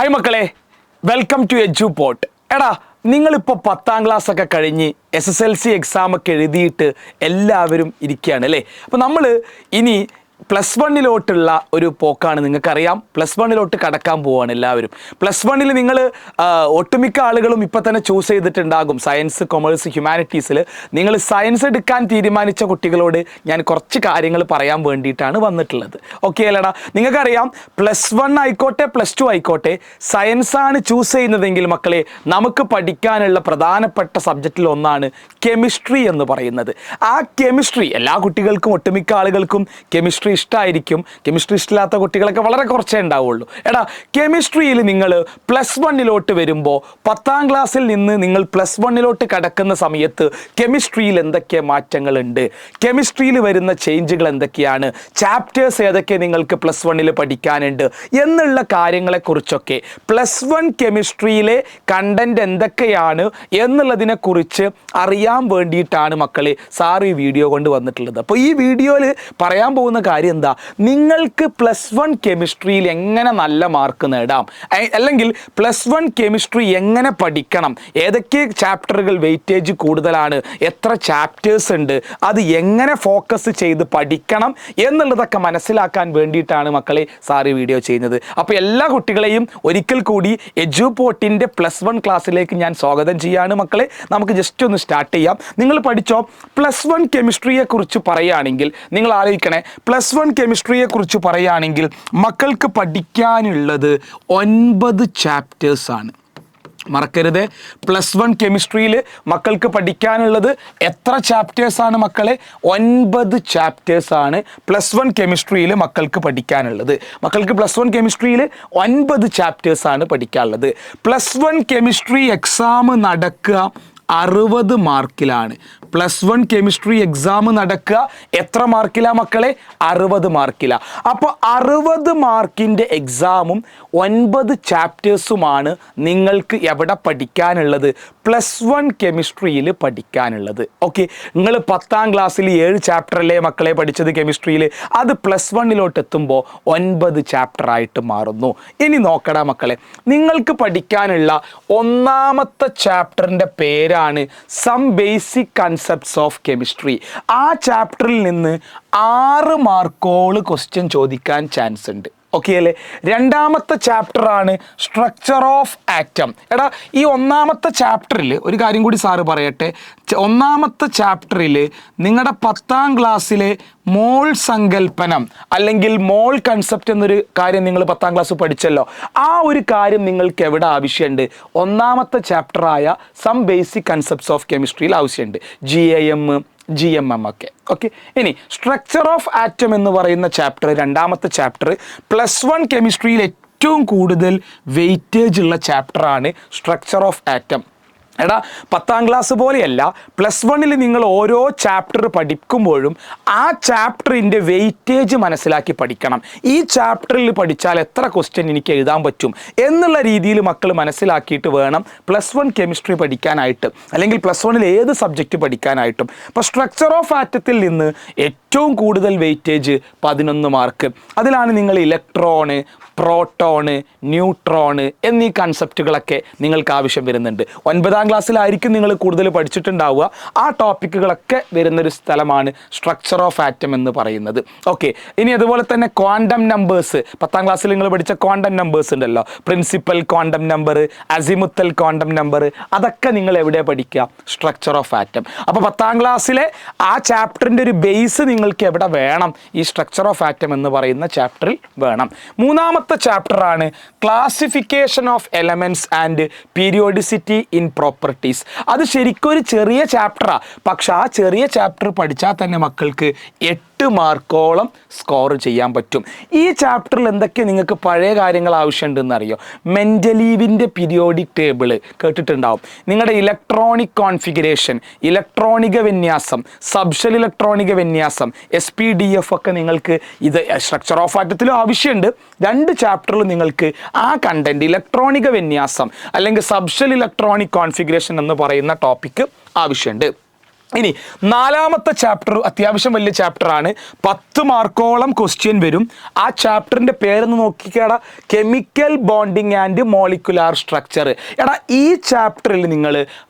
Hi മക്കളെ, welcome to എഡ്യൂപോട്ട്. എടാ, നിങ്ങളിപ്പോൾ 10ാം ക്ലാസ് ഒക്കെ കഴിഞ്ഞ് SSLC എക്സാം ഒക്കെ എഴുതിയിട്ട് എല്ലാവരും ഇരിക്കുകയാണ് അല്ലേ? അപ്പോൾ നമ്മൾ ഇനി +1 ഒരു പോക്കാണ്. നിങ്ങൾക്കറിയാം, +1 കടക്കാൻ പോവുകയാണ് എല്ലാവരും. +1 നിങ്ങൾ ഒട്ടുമിക്ക ആളുകളും ഇപ്പം തന്നെ ചൂസ് ചെയ്തിട്ടുണ്ടാകും. സയൻസ്, കൊമേഴ്സ്, ഹ്യൂമാനിറ്റീസിൽ നിങ്ങൾ സയൻസ് എടുക്കാൻ തീരുമാനിച്ച കുട്ടികളോട് ഞാൻ കുറച്ച് കാര്യങ്ങൾ പറയാൻ വേണ്ടിയിട്ടാണ് വന്നിട്ടുള്ളത്. ഓക്കെ അല്ലടാ? നിങ്ങൾക്കറിയാം, +1 ആയിക്കോട്ടെ +2 ആയിക്കോട്ടെ, സയൻസാണ് ചൂസ് ചെയ്യുന്നതെങ്കിൽ മക്കളെ, നമുക്ക് പഠിക്കാനുള്ള പ്രധാനപ്പെട്ട സബ്ജക്റ്റിൽ ഒന്നാണ് കെമിസ്ട്രി എന്ന് പറയുന്നത്. ആ കെമിസ്ട്രി എല്ലാ കുട്ടികൾക്കും, ഒട്ടുമിക്ക ആളുകൾക്കും കെമിസ്ട്രി ഇഷ്ടമായിരിക്കും. കെമിസ്ട്രി ഇഷ്ടമില്ലാത്ത കുട്ടികളൊക്കെ വളരെ കുറച്ചേ ഉണ്ടാവുള്ളൂ. എടാ, കെമിസ്ട്രിയിൽ നിങ്ങൾ +1 വരുമ്പോൾ 10ാം ക്ലാസ്സിൽ നിന്ന് നിങ്ങൾ +1 കടക്കുന്ന സമയത്ത് കെമിസ്ട്രിയിൽ എന്തൊക്കെ മാറ്റങ്ങളുണ്ട്, കെമിസ്ട്രിയിൽ വരുന്ന ചേഞ്ചുകൾ എന്തൊക്കെയാണ്, ചാപ്റ്റേഴ്സ് ഏതൊക്കെ നിങ്ങൾക്ക് +1 പഠിക്കാനുണ്ട് എന്നുള്ള കാര്യങ്ങളെക്കുറിച്ചൊക്കെ, +1 കെമിസ്ട്രിയിലെ കണ്ടന്റ് എന്തൊക്കെയാണ് എന്നുള്ളതിനെക്കുറിച്ച് അറിയാൻ വേണ്ടിയിട്ടാണ് മക്കളെ സാർ ഈ വീഡിയോ കൊണ്ട് വന്നിട്ടുള്ളത്. അപ്പോൾ ഈ വീഡിയോയിൽ പറയാൻ പോകുന്ന കാര്യം എന്താ, നിങ്ങൾക്ക് +1 കെമിസ്ട്രിയിൽ എങ്ങനെ നല്ല മാർക്ക് നേടാം, അല്ലെങ്കിൽ +1 കെമിസ്ട്രി എങ്ങനെ പഠിക്കണം, ഏതൊക്കെ ചാപ്റ്ററുകൾ വെയിറ്റേജ് കൂടുതലാണ്, എത്ര ചാപ്റ്റേഴ്സ് ഉണ്ട്, അത് എങ്ങനെ ഫോക്കസ് ചെയ്ത് പഠിക്കണം എന്നുള്ളതൊക്കെ മനസ്സിലാക്കാൻ വേണ്ടിയിട്ടാണ് മക്കളെ സാർ ഈ വീഡിയോ ചെയ്യുന്നത്. അപ്പോൾ എല്ലാ കുട്ടികളെയും ഒരിക്കൽ കൂടി എഡ്യൂപോട്ടിൻ്റെ +1 ക്ലാസ്സിലേക്ക് ഞാൻ സ്വാഗതം ചെയ്യാണ്. മക്കളെ, നമുക്ക് ജസ്റ്റ് ഒന്ന് സ്റ്റാർട്ട് ചെയ്യാം. നിങ്ങൾ പഠിച്ചോ, +1 കെമിസ്ട്രിയെക്കുറിച്ച് പറയുകയാണെങ്കിൽ നിങ്ങൾ ആലോചിക്കണേ, +1 കെമിസ്ട്രിയെക്കുറിച്ച് പറയുകയാണെങ്കിൽ മക്കൾക്ക് പഠിക്കാനുള്ളത് 9 ചാപ്റ്റേഴ്സാണ്. മറക്കരുത്, +1 കെമിസ്ട്രിയിൽ മക്കൾക്ക് പഠിക്കാനുള്ളത് എത്ര ചാപ്റ്റേഴ്സാണ് മക്കളെ? 9 ചാപ്റ്റേഴ്സാണ് +1 കെമിസ്ട്രിയിൽ മക്കൾക്ക് പഠിക്കാനുള്ളത്. മക്കൾക്ക് +1 കെമിസ്ട്രിയിൽ 9 ചാപ്റ്റേഴ്സാണ് പഠിക്കാനുള്ളത്. +1 കെമിസ്ട്രി എക്സാം നടക്കുക 60 മാർക്കിലാണ്. +1 കെമിസ്ട്രി എക്സാം നടക്കുക എത്ര മാർക്കിലാണ് മക്കളെ? 60 മാർക്കിലാണ്. അപ്പോൾ 60 മാർക്കിൻ്റെ എക്സാമും 9 ചാപ്റ്റേഴ്സുമാണ് നിങ്ങൾക്ക് എവിടെ പഠിക്കാനുള്ളത്? +1 കെമിസ്ട്രിയിൽ പഠിക്കാനുള്ളത്. ഓക്കെ, നിങ്ങൾ 10ാം ക്ലാസ്സിൽ 7 ചാപ്റ്ററല്ലേ മക്കളെ പഠിച്ചത് കെമിസ്ട്രിയിൽ, അത് +1 എത്തുമ്പോൾ 9 ചാപ്റ്ററായിട്ട് മാറുന്നു. ഇനി നോക്കടാ മക്കളെ, നിങ്ങൾക്ക് പഠിക്കാനുള്ള ഒന്നാമത്തെ ചാപ്റ്ററിൻ്റെ പേരാണ് some basic concepts of chemistry. ആ ചാപ്റ്ററിൽ നിന്ന് 6 മാർക്കോള് ക്വസ്റ്റ്യൻ ചോദിക്കാൻ ചാൻസ് ഉണ്ട്. ഓക്കെ അല്ലേ? രണ്ടാമത്തെ ചാപ്റ്ററാണ് സ്ട്രക്ചർ ഓഫ് ആറ്റം. എടാ, ഈ ഒന്നാമത്തെ ചാപ്റ്ററിൽ ഒരു കാര്യം കൂടി സാറ് പറയട്ടെ. ഒന്നാമത്തെ ചാപ്റ്ററിൽ നിങ്ങളുടെ 10ാം ക്ലാസ്സിലെ മോൾ സങ്കല്പനം അല്ലെങ്കിൽ മോൾ കൺസെപ്റ്റ് എന്നൊരു കാര്യം നിങ്ങൾ 10ാം ക്ലാസ് പഠിച്ചല്ലോ. ആ ഒരു കാര്യം നിങ്ങൾക്ക് എവിടെ ആവശ്യമുണ്ട്? ഒന്നാമത്തെ ചാപ്റ്ററായ സം ബേസിക് കൺസെപ്റ്റ്സ് ഓഫ് കെമിസ്ട്രിയിൽ ആവശ്യമുണ്ട്. GAM, GMM ഒക്കെ. ഓക്കെ, ഇനി സ്ട്രക്ചർ ഓഫ് ആറ്റം എന്ന് പറയുന്ന ചാപ്റ്റർ, രണ്ടാമത്തെ ചാപ്റ്റർ, +1 കെമിസ്ട്രിയിൽ ഏറ്റവും കൂടുതൽ വെയിറ്റേജ് ഉള്ള ചാപ്റ്ററാണ് സ്ട്രക്ചർ ഓഫ് ആറ്റം. എടാ, 10ാം ക്ലാസ് പോലെയല്ല, +1 നിങ്ങൾ ഓരോ ചാപ്റ്റർ പഠിക്കുമ്പോഴും ആ ചാപ്റ്ററിൻ്റെ വെയിറ്റേജ് മനസ്സിലാക്കി പഠിക്കണം. ഈ ചാപ്റ്ററിൽ പഠിച്ചാൽ എത്ര ക്വസ്റ്റ്യൻ എനിക്ക് എഴുതാൻ പറ്റും എന്നുള്ള രീതിയിൽ മക്കൾ മനസ്സിലാക്കിയിട്ട് വേണം +1 കെമിസ്ട്രി പഠിക്കാനായിട്ട്, അല്ലെങ്കിൽ +1 ഏത് സബ്ജക്റ്റ് പഠിക്കാനായിട്ടും. അപ്പോൾ സ്ട്രക്ചർ ഓഫ് ആറ്റത്തിൽ നിന്ന് ഏറ്റവും കൂടുതൽ വെയിറ്റേജ് 11 മാർക്ക്. അതിലാണ് നിങ്ങൾ ഇലക്ട്രോണ്, പ്രോട്ടോണ്, ന്യൂട്രോണ് എന്നീ കൺസെപ്റ്റുകളൊക്കെ നിങ്ങൾക്ക് ആവശ്യം വരുന്നുണ്ട്. 9ാം ക്ലാസ്സിലായിരിക്കും നിങ്ങൾ കൂടുതൽ പഠിച്ചിട്ടുണ്ടാവുക. ആ ടോപ്പിക്കുകളൊക്കെ വരുന്നൊരു സ്ഥലമാണ് സ്ട്രക്ചർ ഓഫ് ആറ്റം എന്ന് പറയുന്നത്. ഓക്കെ, ഇനി അതുപോലെ തന്നെ ക്വാണ്ടം നമ്പേഴ്സ്, 10ാം ക്ലാസ്സിൽ നിങ്ങൾ പഠിച്ച ക്വാണ്ടം നമ്പേഴ്സ് ഉണ്ടല്ലോ, principal quantum number, azimuthal quantum number, അതൊക്കെ നിങ്ങൾ എവിടെ പഠിക്കുക? Structure of atom. അപ്പോൾ 10ാം ക്ലാസ്സിലെ ആ ചാപ്റ്ററിൻ്റെ ഒരു ബേസ് നിങ്ങൾക്ക് എവിടെ വേണം? ഈ സ്ട്രക്ചർ ഓഫ് ആറ്റം എന്ന് പറയുന്ന ചാപ്റ്ററിൽ വേണം. മൂന്നാമത്തെ ചാപ്റ്ററാണ് classification of elements and periodicity in properties. അത് ശരിക്കും ഒരു ചെറിയ ചാപ്റ്ററാണ്, പക്ഷെ ആ ചെറിയ ചാപ്റ്റർ പഠിച്ചാൽ തന്നെ മക്കൾക്ക് 8 മാർക്കോളം സ്കോർ ചെയ്യാൻ പറ്റും. ഈ ചാപ്റ്ററിൽ എന്തൊക്കെ നിങ്ങൾക്ക് പഴയ കാര്യങ്ങൾ ആവശ്യമുണ്ടെന്ന് അറിയോ? മെൻഡലീവിൻ്റെ പീരിയോഡിക് ടേബിൾ കേട്ടിട്ടുണ്ടാവും. നിങ്ങളുടെ ഇലക്ട്രോണിക് കോൺഫിഗറേഷൻ, ഇലക്ട്രോണിക വിന്യാസം, സബ്ഷൽ ഇലക്ട്രോണിക വിന്യാസം, SPDF ഒക്കെ നിങ്ങൾക്ക് ഇത് സ്ട്രക്ചർ ഓഫ് ആറ്റത്തിലും ആവശ്യമുണ്ട്. 2 ചാപ്റ്ററിൽ നിങ്ങൾക്ക് ആ കണ്ടന്റ്, ഇലക്ട്രോണിക വിന്യാസം അല്ലെങ്കിൽ സബ്ഷൽ ഇലക്ട്രോണിക് കോൺഫിഗറേഷൻ എന്ന് പറയുന്ന ടോപ്പിക്ക് ആവശ്യമുണ്ട്. ഇനി നാലാമത്തെ ചാപ്റ്റർ അത്യാവശ്യം വലിയ ചാപ്റ്ററാണ്, 10 മാർക്കോളം ക്വസ്റ്റ്യൻ വരും. ആ ചാപ്റ്ററിൻ്റെ പേരെന്ന് നോക്കിക്കേടാ, chemical bonding and molecular structure. എടാ ഈ ചാപ്റ്ററിൽ നിങ്ങൾ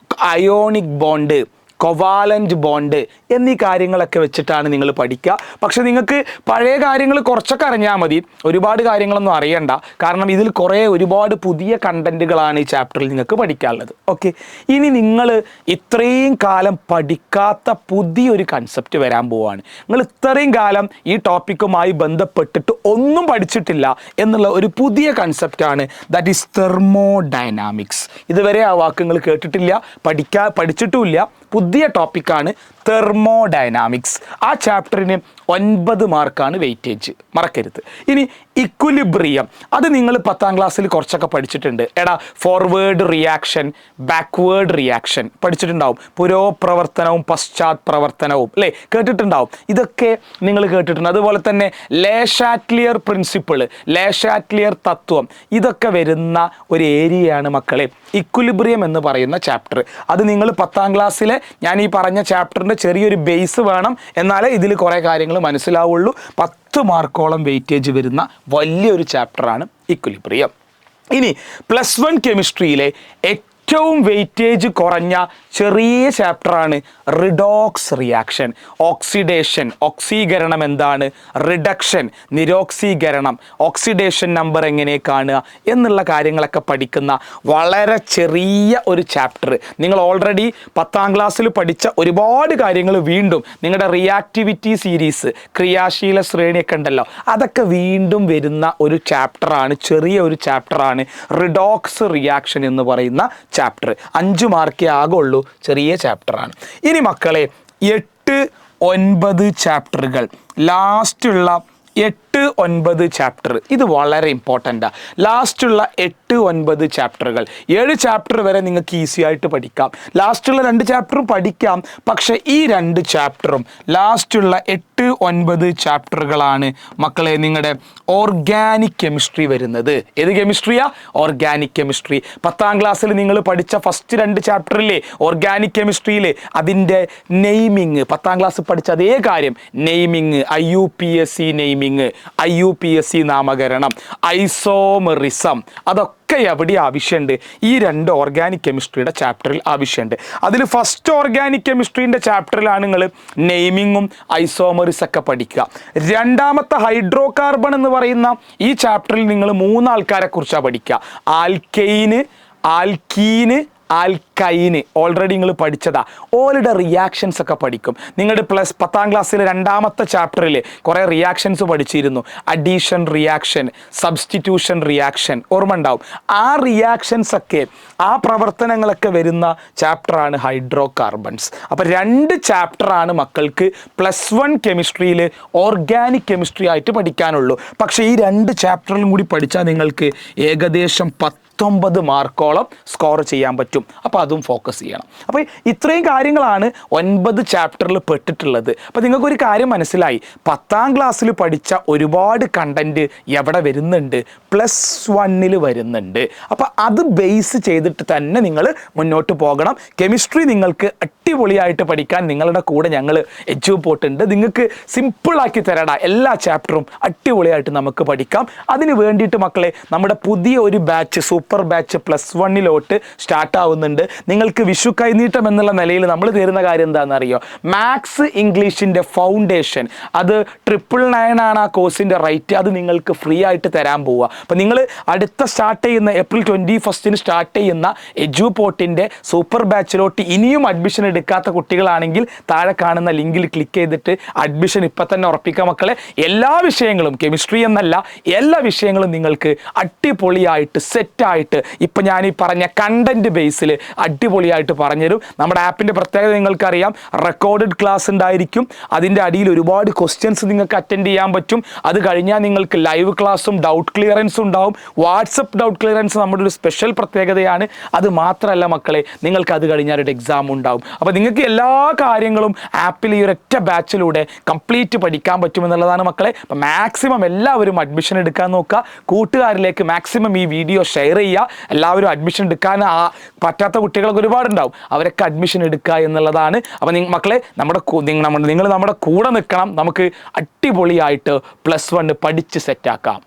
അയോണിക് ബോണ്ട്, കൊവാലൻ്റ് ബോണ്ട് എന്നീ കാര്യങ്ങളൊക്കെ വെച്ചിട്ടാണ് നിങ്ങൾ പഠിക്കുക. പക്ഷെ നിങ്ങൾക്ക് പഴയ കാര്യങ്ങൾ കുറച്ചൊക്കെ അറിഞ്ഞാൽ മതി, ഒരുപാട് കാര്യങ്ങളൊന്നും അറിയണ്ട. കാരണം ഇതിൽ ഒരുപാട് പുതിയ കണ്ടൻറ്റുകളാണ് ഈ ചാപ്റ്ററിൽ നിങ്ങൾക്ക് പഠിക്കാനുള്ളത്. ഓക്കെ, ഇനി നിങ്ങൾ ഇത്രയും കാലം പഠിക്കാത്ത പുതിയൊരു കൺസെപ്റ്റ് വരാൻ പോവുകയാണ്. നിങ്ങൾ ഇത്രയും കാലം ഈ ടോപ്പിക്കുമായി ബന്ധപ്പെട്ടിട്ട് ഒന്നും പഠിച്ചിട്ടില്ല എന്നുള്ള ഒരു പുതിയ കൺസെപ്റ്റാണ്, ദാറ്റ് ഈസ് തെർമോഡൈനാമിക്സ്. ഇതുവരെ ആ വാക്ക് നിങ്ങൾ കേട്ടിട്ടില്ല, പഠിച്ചിട്ടുമില്ല. പുതിയ ടോപ്പിക്കാണ് തെർമോഡൈനാമിക്സ്. ആ ചാപ്റ്ററിന് 9 മാർക്കാണ് വെയിറ്റേജ്, മറക്കരുത്. ഇനി ഇക്വിലിബ്രിയം, അത് നിങ്ങൾ 10ാം ക്ലാസ്സിൽ കുറച്ചൊക്കെ പഠിച്ചിട്ടുണ്ട്. എടാ ഫോർവേഡ് റിയാക്ഷൻ, ബാക്ക്വേർഡ് റിയാക്ഷൻ പഠിച്ചിട്ടുണ്ടാവും. പുരോപ്രവർത്തനവും പശ്ചാത് പ്രവർത്തനവും അല്ലേ, കേട്ടിട്ടുണ്ടാവും. ഇതൊക്കെ നിങ്ങൾ കേട്ടിട്ടുണ്ട്. അതുപോലെ തന്നെ ലേഷാറ്റ്ലിയർ പ്രിൻസിപ്പിൾ, ലേഷാറ്റ്ലിയർ തത്വം, ഇതൊക്കെ വരുന്ന ഒരു ഏരിയയാണ് മക്കളെ ഇക്വിലിബ്രിയം എന്ന് പറയുന്ന ചാപ്റ്റർ. അത് നിങ്ങൾ 10ാം ക്ലാസ്സിലെ ഞാൻ ഈ പറഞ്ഞ ചാപ്റ്ററിൻ്റെ ചെറിയൊരു ബേസ് വേണം, എന്നാലേ ഇതിൽ കുറേ കാര്യങ്ങൾ മനസ്സിലാവുള്ളൂ. 10 മാർക്കോളം വെയിറ്റേജ് വരുന്ന വലിയൊരു ചാപ്റ്ററാണ് ഇക്വിലിബ്രിയം. ഇനി +1 കെമിസ്ട്രിയിലെ ഏറ്റവും വെയിറ്റേജ് കുറഞ്ഞ ചെറിയ ചാപ്റ്ററാണ് റിഡോക്സ് റിയാക്ഷൻ. ഓക്സിഡേഷൻ, ഓക്സീകരണം എന്താണ്, റിഡക്ഷൻ, നിരോക്സീകരണം, ഓക്സിഡേഷൻ നമ്പർ എങ്ങനെ കാണുക എന്നുള്ള കാര്യങ്ങളൊക്കെ പഠിക്കുന്ന വളരെ ചെറിയ ഒരു ചാപ്റ്റർ. നിങ്ങൾ ഓൾറെഡി 10ാം ക്ലാസ്സിൽ പഠിച്ച ഒരുപാട് കാര്യങ്ങൾ വീണ്ടും നിങ്ങളുടെ റിയാക്ടിവിറ്റി സീരീസ്, ക്രിയാശീല ശ്രേണിയൊക്കെ ഉണ്ടല്ലോ, അതൊക്കെ വീണ്ടും വരുന്ന ഒരു ചാപ്റ്ററാണ്, ചെറിയ ഒരു ചാപ്റ്ററാണ് റിഡോക്സ് റിയാക്ഷൻ എന്ന് പറയുന്ന ചാപ്റ്റർ. 5 മാർക്കേ ആകുള്ളൂ, ചെറിയ ചാപ്റ്ററാണ്. ഇനി മക്കളെ 8, 9 ചാപ്റ്ററുകൾ, ലാസ്റ്റുള്ള 8, 9 ചാപ്റ്റർ, ഇത് വളരെ ഇമ്പോർട്ടൻ്റാണ്. ലാസ്റ്റുള്ള 8, 9 ചാപ്റ്ററുകൾ, 7 ചാപ്റ്റർ വരെ നിങ്ങൾക്ക് ഈസി ആയിട്ട് പഠിക്കാം. ലാസ്റ്റുള്ള 2 ചാപ്റ്ററും പഠിക്കാം. പക്ഷേ ഈ 2 ചാപ്റ്ററും ലാസ്റ്റുള്ള 8, 9 ചാപ്റ്ററുകളാണ് മക്കളെ നിങ്ങളുടെ ഓർഗാനിക് കെമിസ്ട്രി വരുന്നത്. ഏത് കെമിസ്ട്രിയാ? Organic chemistry. 10ാം ക്ലാസ്സിൽ നിങ്ങൾ പഠിച്ച ഫസ്റ്റ് 2 ചാപ്റ്ററിലെ ഓർഗാനിക് കെമിസ്ട്രിയിൽ അതിൻ്റെ നെയ്മിങ്, 10ാം ക്ലാസ്സിൽ പഠിച്ച അതേ കാര്യം, നെയ്മിങ്, IUPAC നെയ്മിങ്, IUPAC നാമകരണം, ഐസോമെറിസം, അതൊക്കെ എവിടെ ആവശ്യമുണ്ട്? ഈ 2 ഓർഗാനിക് കെമിസ്ട്രിയുടെ ചാപ്റ്ററിൽ ആവശ്യമുണ്ട്. അതിൽ ഫസ്റ്റ് ഓർഗാനിക് കെമിസ്ട്രീൻ്റെ ചാപ്റ്ററിലാണ് നിങ്ങൾ നെയ്മിങ്ങും ഐസോമറിസ് ഒക്കെ പഠിക്കുക. രണ്ടാമത്തെ ഹൈഡ്രോ കാർബൺ എന്ന് പറയുന്ന ഈ ചാപ്റ്ററിൽ നിങ്ങൾ 3 ആൾക്കാരെ കുറിച്ചാണ് പഠിക്കുക. ആൽക്കെയിന്, ആൽക്കീന്, ആൽക്കൈന് ഓൾറെഡി നിങ്ങൾ പഠിച്ചതാ. ഓളുടെ റിയാക്ഷൻസ് ഒക്കെ പഠിക്കും. നിങ്ങളുടെ 10ാം ക്ലാസ്സിലെ 2ാമത്തെ ചാപ്റ്ററിൽ കുറേ റിയാക്ഷൻസ് പഠിച്ചിരുന്നു. അഡീഷൻ റിയാക്ഷൻ, സബ്സ്റ്റിറ്റ്യൂഷൻ റിയാക്ഷൻ, ഓർമ്മ ഉണ്ടാവും. ആ റിയാക്ഷൻസ് ഒക്കെ, ആ പ്രവർത്തനങ്ങളൊക്കെ വരുന്ന ചാപ്റ്ററാണ് ഹൈഡ്രോ കാർബൺസ്. അപ്പോൾ 2 ചാപ്റ്ററാണ് മക്കൾക്ക് +1 കെമിസ്ട്രിയിൽ ഓർഗാനിക് കെമിസ്ട്രി ആയിട്ട് പഠിക്കാനുള്ളൂ. പക്ഷേ ഈ 2 ചാപ്റ്ററിലും കൂടി പഠിച്ചാൽ നിങ്ങൾക്ക് ഏകദേശം 19 മാർക്കോളം സ്കോർ ചെയ്യാൻ പറ്റും. അപ്പോൾ അതും ഫോക്കസ് ചെയ്യണം. അപ്പോൾ ഇത്രയും കാര്യങ്ങളാണ് 9 ചാപ്റ്ററിൽ പെട്ടിട്ടുള്ളത്. അപ്പോൾ നിങ്ങൾക്കൊരു കാര്യം മനസ്സിലായി, 10ാം ക്ലാസ്സിൽ പഠിച്ച ഒരുപാട് കണ്ടൻറ്റ് എവിടെ വരുന്നുണ്ട്? +1 വരുന്നുണ്ട്. അപ്പോൾ അത് ബേസ് ചെയ്തിട്ട് തന്നെ നിങ്ങൾ മുന്നോട്ട് പോകണം. കെമിസ്ട്രി നിങ്ങൾക്ക് അടിപൊളിയായിട്ട് പഠിക്കാൻ നിങ്ങളുടെ കൂടെ ഞങ്ങൾ എജ്യൂപോർട്ട് ഉണ്ട്. നിങ്ങൾക്ക് സിമ്പിളാക്കി തരടാ, എല്ലാ ചാപ്റ്ററും അടിപൊളിയായിട്ട് നമുക്ക് പഠിക്കാം. അതിന് വേണ്ടിയിട്ട് മക്കളെ നമ്മുടെ പുതിയ ഒരു ബാച്ച്, സൂപ്പർ ബാച്ച് +1 സ്റ്റാർട്ട് ആവുന്നുണ്ട്. നിങ്ങൾക്ക് വിഷു കൈനീട്ടം എന്നുള്ള നിലയിൽ നമ്മൾ തരുന്ന കാര്യം എന്താണെന്ന് അറിയോ? മാത്സ് ഇംഗ്ലീഷിൻ്റെ ഫൗണ്ടേഷൻ, അത് 999 ആണ് ആ കോഴ്സിൻ്റെ റേറ്റ്. അത് നിങ്ങൾക്ക് ഫ്രീ ആയിട്ട് തരാൻ പോവുക. അപ്പോൾ നിങ്ങൾ അടുത്ത സ്റ്റാർട്ട് ചെയ്യുന്ന April 21 സ്റ്റാർട്ട് ചെയ്യുന്ന എജ്യൂപോർട്ടിൻ്റെ സൂപ്പർ ബാച്ചിലോട്ട് ഇനിയും അഡ്മിഷൻ എടുക്കാത്ത കുട്ടികളാണെങ്കിൽ താഴെ കാണുന്ന ലിങ്കിൽ ക്ലിക്ക് ചെയ്തിട്ട് അഡ്മിഷൻ ഇപ്പം തന്നെ ഉറപ്പിക്കുക മക്കളെ. എല്ലാ വിഷയങ്ങളും, കെമിസ്ട്രി എന്നല്ല, എല്ലാ വിഷയങ്ങളും നിങ്ങൾക്ക് അടിപൊളിയായിട്ട് സെറ്റായിട്ട് ഇപ്പം ഞാൻ ഈ പറഞ്ഞ കണ്ടൻറ്റ് ബേസിൽ അടിപൊളിയായിട്ട് പറഞ്ഞുതരും. നമ്മുടെ ആപ്പിൻ്റെ പ്രത്യേകത നിങ്ങൾക്കറിയാം, റെക്കോർഡഡ് ക്ലാസ് ഉണ്ടായിരിക്കും. അതിൻ്റെ അടിയിൽ ഒരുപാട് ക്വസ്റ്റ്യൻസ് നിങ്ങൾക്ക് അറ്റൻഡ് ചെയ്യാൻ പറ്റും. അത് കഴിഞ്ഞാൽ നിങ്ങൾക്ക് ലൈവ് ക്ലാസ്സും ഡൗട്ട് ക്ലിയറൻസും ഉണ്ടാവും. വാട്സപ്പ് ഡൗട്ട് ക്ലിയറൻസ് നമ്മുടെ ഒരു സ്പെഷ്യൽ പ്രത്യേകതയാണ്. അത് മാത്രമല്ല മക്കളെ, നിങ്ങൾക്ക് അത് കഴിഞ്ഞാൽ ഒരു എക്സാം ഉണ്ടാവും. അപ്പോൾ നിങ്ങൾക്ക് എല്ലാ കാര്യങ്ങളും ആപ്പിൽ ഈ ഒരൊറ്റ ബാച്ചിലൂടെ കംപ്ലീറ്റ് പഠിക്കാൻ പറ്റുമെന്നുള്ളതാണ് മക്കളെ. അപ്പോൾ മാക്സിമം എല്ലാവരും അഡ്മിഷൻ എടുക്കാൻ നോക്കുക. കൂട്ടുകാരിലേക്ക് മാക്സിമം ഈ വീഡിയോ ഷെയർ ചെയ്യുക. എല്ലാവരും അഡ്മിഷൻ എടുക്കാൻ പറ്റാത്ത കുട്ടികളൊക്കെ ഒരുപാടുണ്ടാവും, അവരൊക്കെ അഡ്മിഷൻ എടുക്കുക എന്നുള്ളതാണ്. അപ്പോൾ മക്കളെ നിങ്ങൾ നമ്മുടെ കൂടെ നിൽക്കണം. നമുക്ക് അടിപൊളിയായിട്ട് +1 പഠിച്ച് സെറ്റാക്കാം.